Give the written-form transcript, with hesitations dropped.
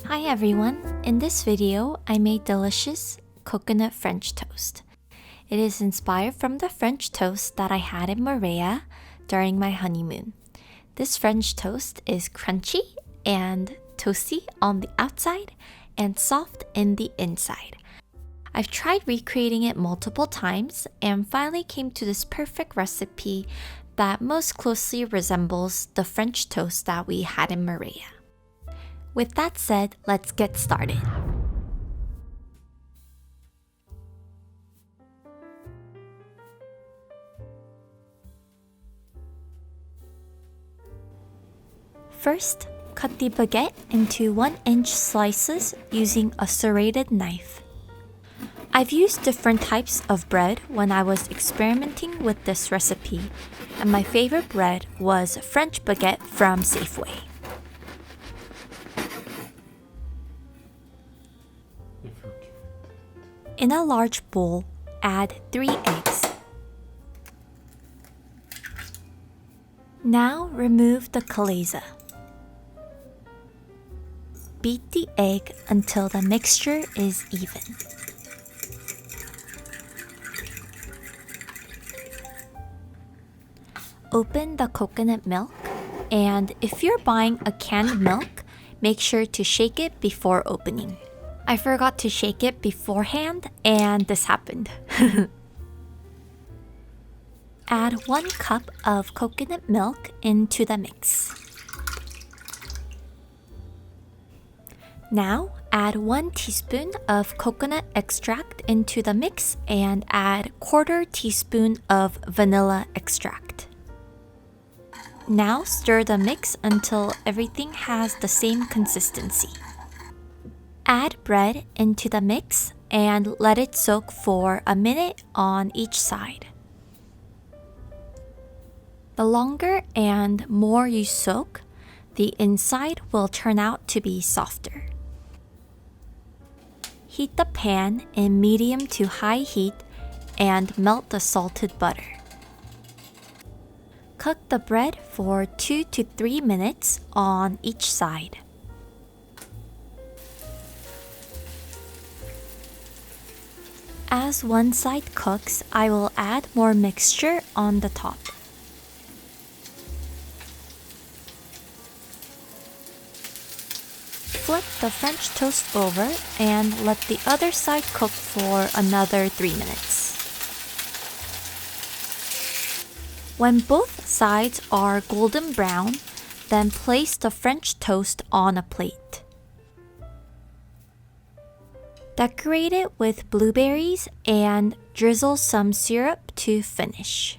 Hi everyone! In this video, I made delicious coconut French toast. It is inspired from the French toast that I had in Moorea during my honeymoon. This French toast is crunchy and toasty on the outside and soft in the inside. I've tried recreating it multiple times and finally came to this perfect recipe that most closely resembles the French toast that we had in Moorea. With that said, let's get started. First, cut the baguette into 1-inch slices using a serrated knife. I've used different types of bread when I was experimenting with this recipe, and my favorite bread was French baguette from Safeway. In a large bowl, add 3 eggs. Now remove the calaza. Beat the egg until the mixture is even. Open the coconut milk, and if you're buying a canned milk, make sure to shake it before opening. I forgot to shake it beforehand, and this happened. Add 1 cup of coconut milk into the mix. Now, add 1 teaspoon of coconut extract into the mix and add 1/4 teaspoon of vanilla extract. Now stir the mix until everything has the same consistency. Add bread into the mix and let it soak for a minute on each side. The longer and more you soak, the inside will turn out to be softer. Heat the pan in medium to high heat and melt the salted butter. Cook the bread for 2 to 3 minutes on each side. As one side cooks, I will add more mixture on the top. Flip the French toast over and let the other side cook for another 3 minutes. When both sides are golden brown, then place the French toast on a plate. Decorate it with blueberries and drizzle some syrup to finish.